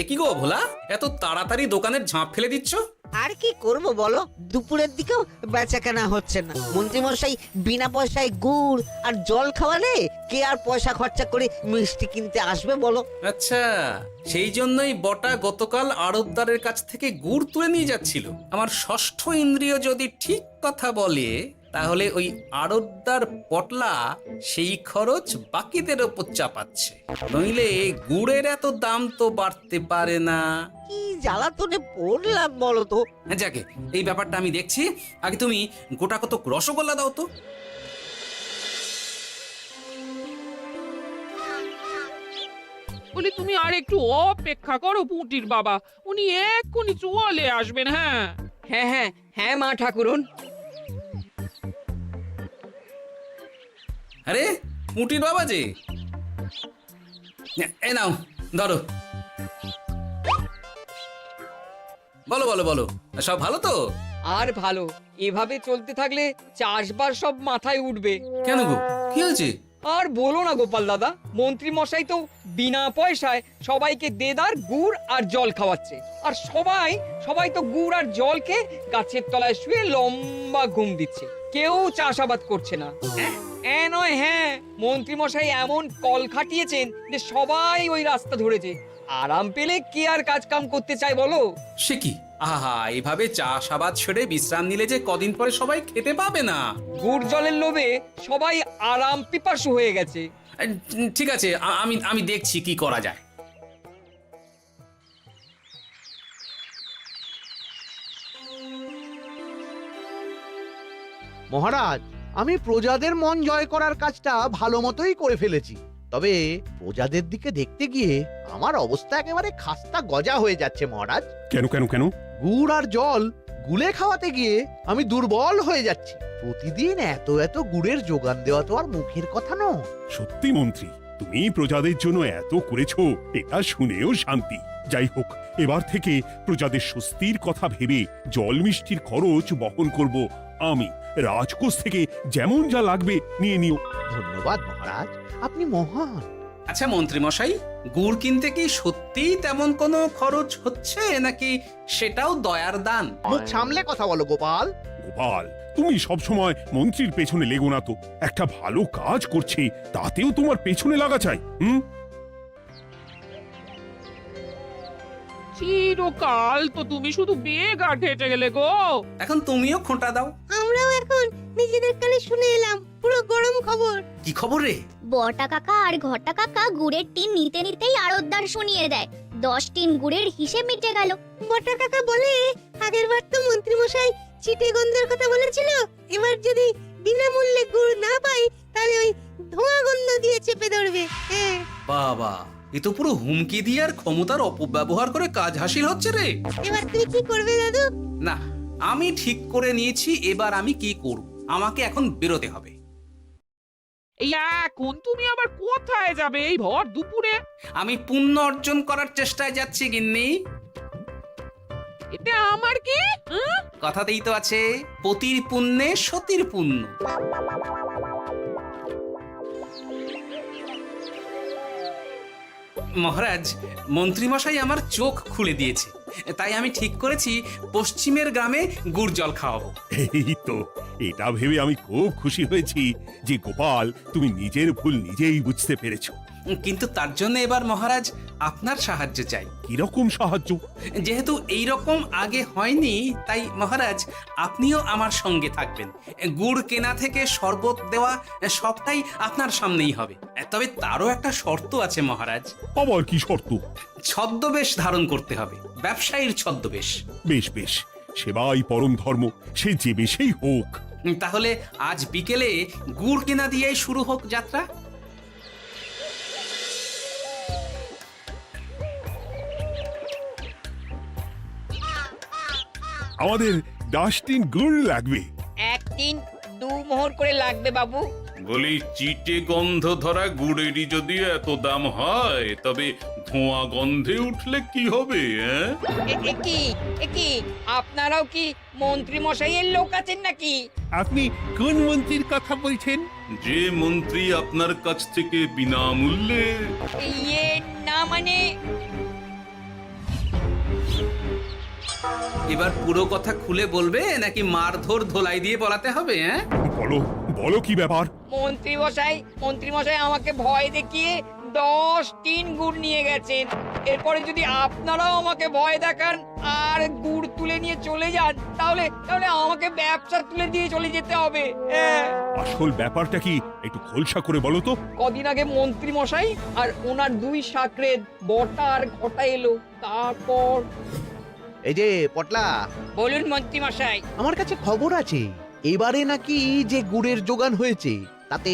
এ কি গো ভোলা, এত তাড়াতাড়ি দোকানের ঝাঁপ ফেলে দিচ্ছ? আর কি করব বলো, দুপুরের দিকেও বেচা কেনা হচ্ছে না। মন্ত্রীমশাই বিনা পয়সায় গুড় আর জল খাওয়ালে কে আর পয়সা খরচা করে মিষ্টি কিনতে আসবে বলো? আচ্ছা, সেই জন্যই বটা গতকাল আড়তদারের কাছ থেকে গুড় তুলে নিয়ে যাচ্ছিল। আমার ষষ্ঠ ইন্দ্রিয় যদি ঠিক কথা বলে, তাহলে ওই আড়তদার পটলা সেই খরচ বাকিদের ওপর চাপাচ্ছে। নইলে গুড়ের এত দাম তো বাড়তে পারে না। কি জ্বালাতনে পড়লাম বলো তো। যাকে, এই ব্যাপারটা আমি দেখছি। আগে তুমি গোটা কত রসগোল্লা দাও তো। বলি তুমি আর একটু অপেক্ষা করো পুটির বাবা, উনি এক্ষুনি চলে আসবেন। হ্যাঁ হ্যাঁ হ্যাঁ হ্যাঁ মা ঠাকুরন। আরে পুটির বাবা যে, এ নাও ধরো। বলো বলো বলো, সব ভালো তো? আর ভালো, এভাবে চলতে থাকলে চাষবাস সব মাথায় উঠবে। কেন গো, কি হয়েছে? আর বলো না গোপাল দাদা, মন্ত্রী মশাই তো বিনা পয়সায় সবাইকে দেদার গুড় আর জল খাওয়াচ্ছে। আর সবাই তো গুড় আর জলকে গাছের তলায় শুয়ে লম্বা ঘুম দিচ্ছে। কেউ চাষাবাদ করছে না। নয়, হ্যাঁ, মন্ত্রী মশাই এমন কল খাটিয়েছেন যে সবাই ওই রাস্তা ধরেছে। আরাম পেলে কে আর কাজ কাম করতে চায় বলো? সে কি, আহা, এভাবে চাষাবাদ ছেড়ে বিশ্রাম নিলে যে কদিন পরে সবাই খেতে পাবে না। গুড় জলের লোভে সবাই আরাম পিপাসু হয়ে গেছে। ঠিক আছে, আমি দেখছি কি করা যায়। মহারাজ, আমি প্রজাদের মন জয় করার কাজটা ভালো মতোই করে ফেলেছি। তবে প্রজাদের দিকে দেখতে গিয়ে আমার অবস্থা একেবারে খাস্তা গজা হয়ে যাচ্ছে মহারাজ। কেন কেন কেন? গুড় আর জল গুলে খাওয়াতে গিয়ে আমি দুর্বল হয়ে যাচ্ছি। প্রতিদিন এত এত গুড়ের যোগান দেওয়া তো আর মুখের কথা নয়। সত্যি মন্ত্রী, তুমি প্রজাদের জন্য এত করেছো, এটা শুনেও শান্তি। যাই হোক, এবার থেকে প্রজাদের স্বস্তির কথা ভেবে জল মিষ্টির খরচ বহন করব আমি। রাজকোষ থেকে যেমন যা লাগবে নিয়ে নিও। ধন্যবাদ মহারাজ, আপনি মহান। আচ্ছা মন্ত্রী মশাই, গুড় কিনতে কি সত্যিই তেমন কোনো খরচ হচ্ছে, নাকি সেটাও দয়ার দান? মুখ সামলে কথা বলো গোপাল। গোপাল, তুমি সবসময় মন্ত্রীর পেছনে লেগো না তো। একটা ভালো কাজ করছে, তাতেও তোমার পেছনে লাগা চাই। চিরকাল তো তুমি শুধু বেগ আর ঠেটে গেলে গো। এখন তুমিও খোঁটা দাও। আমরাও এখন নিজেদের কানে শুনে এলাম পুরো গরম খবর। কি খবর রে? বটা কাকা আর ঘটা কাকা গুড়ের টিন নিতে নিতেই আড়তদার শুনিয়ে দেয় 10 টিন গুড়ের হিসেব মিটে গেল। বটা কাকা বলে, আগের বার তো মন্ত্রী মশাই চিটে গন্ধের কথা বলেছিল, এবার যদি বিনামূল্যে গুড় না পাই তাহলে ওই ধোঁয়া গন্ধ দিয়ে চেপে ধরবে। হ্যাঁ বাবা, এ তো পুরো হুমকি দিয়ে আর ক্ষমতার অপব্যবহার করে কাজ হাসিল হচ্ছে রে। এবার তুমি কি করবে দাদু? না, আমি ঠিক করে নিয়েছি এবার আমি কি করব। আমাকে এখন বেরোতে হবে। এই এখন তুমি আবার কোথায় যাবে এই ভর দুপুরে? আমি পুণ্য অর্জন করার চেষ্টায় যাচ্ছি গিন্নি। এটা আমার কি? কথাতেই তো আছে, পতির পুণ্যে সতীর পুণ্য। মহারাজ, মন্ত্রীমশাই আমার চোখ খুলে দিয়েছে, তাই আমি ঠিক করেছি পশ্চিমের গ্রামে গুড় জল খাওয়াবো। এই তো, এটা ভেবে আমি খুব খুশি হয়েছি যে গোপাল, তুমি নিজের ভুল নিজেই বুঝতে পেরেছো। কিন্তু তার জন্য এবার মহারাজ আপনার সাহায্য চাই। কিরকম সাহায্য? যেহেতু এই রকম আগে হয়নি, তাই মহারাজ আপনিও আমার সঙ্গে থাকবেন। গুড় কেনা থেকে শরবত দেওয়া সবটাই আপনার সামনেই হবে। তবে তারও একটা শর্ত আছে মহারাজ। আবার কি শর্ত? ছদ্মবেশ ধারণ করতে হবে, ব্যবসায়ীর ছদ্মবেশ। বেশ বেশ, সেবাই পরম ধর্ম, সে যে বেশেই হোক। তাহলে আজ বিকেলে গুড় কেনা দিয়েই শুরু হোক যাত্রা। আমাদের 10 টিন গুড় লাগবে। 1 টিন 2 মোহর করে লাগবে বাবু। বলি, চিটে গন্ধ ধরা গুড়েরই যদি এত দাম হয়, তবে ধোঁয়া গন্ধে উঠলে কি হবে? কি আপনারাও কি মন্ত্রী মশাইয়ের লোক আছেন নাকি? আপনি কোন মন্ত্রীর কথা বলছেন? যে মন্ত্রী আপনার কাছ থেকে বিনামূল্যে। ইয়ে না মানে এবার পুরো কথা খুলে বলবে নাকি মারধর ধোলাই দিয়ে বলাতে হবে? হ্যাঁ, বলো বলো কি ব্যাপার? মন্ত্রী মশাই আমাকে ভয় দেখিয়ে 10 টিন গুড় নিয়ে গেছেন। এরপরে যদি আপনারাও আমাকে ভয় দেখান আর গুড় তুলে নিয়ে চলে যান, তাহলে আমাকে ব্যবসা তুলে দিয়ে চলে যেতে হবে। আসল ব্যাপারটা কি একটু খোলসা করে বলো তো। কদিন আগে মন্ত্রী মশাই আর ওনার 2 সাকরেদ বটা আর ঘটা এলো। তারপর এই যে পটলা, বলুন মন্ত্রী মশাই। আমার কাছে খবর আছে এবারে নাকি যে গুড়ের যোগান হয়েছে তাতে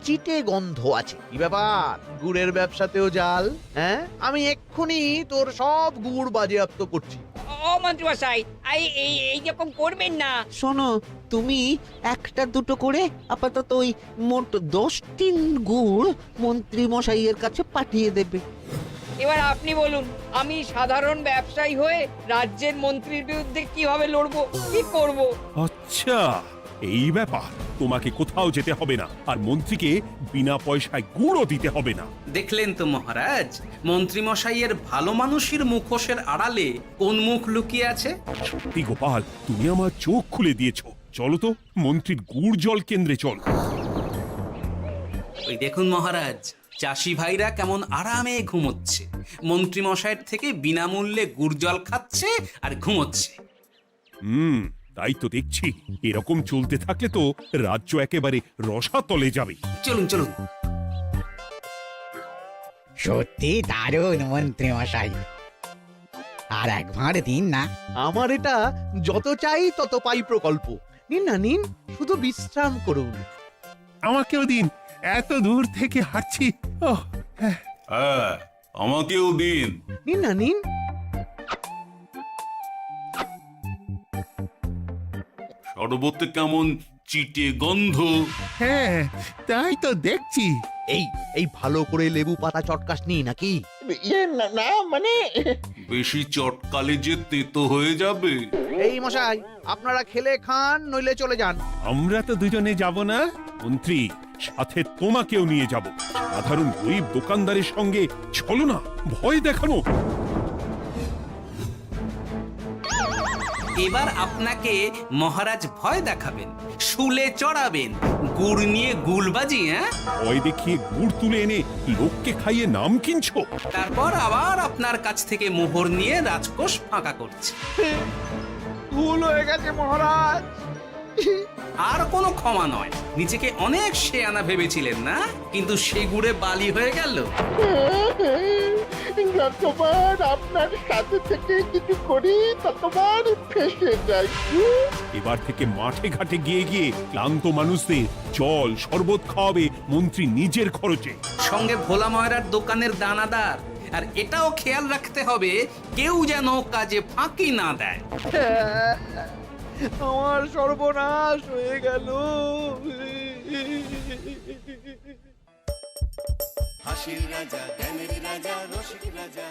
চিটে গন্ধ আছে। কি ব্যাপার, গুড়ের ব্যবসাতেও জাল? হ্যাঁ, আমি এক্ষুনি তোর সব গুড় বাজেয়াপ্ত করছি। ও মন্ত্রী মশাই, এই রকম করবেন না। শোনো, তুমি একটা দুটো করে আপাতত ওই মোট 10 টিন গুড় মন্ত্রী মশাইয়ের কাছে পাঠিয়ে দেবে। এবার আপনি বলুন, আমি সাধারণ ব্যবসায়ী হয়ে রাজ্যের মন্ত্রীর বিরুদ্ধে কিভাবে লড়বো, কি করব? আচ্ছা, এই ব্যাপার। তোমাকে কোথাও যেতে হবে না, আর মন্ত্রীকে বিনা পয়সায় গুড়ও দিতে হবে না। দেখলেন তো মহারাজ, মন্ত্রী মশাইয়ের ভালো মানুষের মুখোশের আড়ালে কোন মুখ লুকিয়ে আছে। সত্যি গোপাল, তুমি আমার চোখ খুলে দিয়েছো। চলো তো মন্ত্রীর গুড় জল কেন্দ্রে চল। ওই দেখুন মহারাজ, চাষি ভাইরা কেমন আরামে ঘুমোচ্ছে, মন্ত্রী মশাইয়ের থেকে বিনামূল্যে গুড় জল খাচ্ছে আর ঘুমোচ্ছে। তাই তো দেখছি। এরকম চলতে থাকলে তো রাজ্য একেবারে রসাতলে যাবে। চলুন চলুন। সত্যি দারুণ মন্ত্রী মশাই, আর একবার দিন না। আমার এটা যত চাই তত পাই প্রকল্প। নিন না নিন, শুধু বিশ্রাম করুন। আমাকেও দিন, এত দূর থেকে হাঁটছি। হ্যাঁ, আমাকেও দিন। নিন না নিন। শরবতে কেমন চিটে গন্ধ। হ্যাঁ, তাই তো দেখছি। এই ভালো করে লেবু পাতা চটকাস নি নাকি? না মানে বেশি চটকালে যে তেতো হয়ে যাবে। এই মশাই, আপনারা খেলে খান, নইলে চলে যান। আমরা তো দুজনে যাব না মন্ত্রী, সাথে তোমাকেও নিয়ে যাব। সাধারণ গরিব দোকানদারের সঙ্গে চলো না, ভয় দেখানো। এবার আপনাকে মহারাজ ভয় দেখাবেন, শুলে চড়াবেন, গুড় নিয়ে গুলবাজি। হ্যাঁ, ভয় দেখিয়ে গুড় তুলে এনে লোককে খাইয়ে নাম কিনছো। তারপর আবার আপনার কাছ থেকে মোহর নিয়ে রাজকোষ ফাঁকা করছে। ভুল হয়ে গেছে মহারাজ। আর কোনো ক্ষমা নয়। নিজেকে অনেক শেয়ানা ভেবেছিলেন না, কিন্তু সে গুড়ে বালি হয়ে গেল। যতবার আপনার সাথে থেকে কিছু করি ততবার ফেসে যাই। এবার থেকে মাঠে ঘাটে গিয়ে গিয়ে ক্লান্ত মানুষদের জল শরবত খাওয়াবে মন্ত্রী নিজের খরচে। সঙ্গে ভোলা ময়রার দোকানের দানাদার। আর এটাও খেয়াল রাখতে হবে, কেউ যেন কাজে ফাঁকি না দেয়। আমার সর্বনাশ হয়ে গেল। হাসির রাজা জ্ঞানের রাজা রসিক রাজা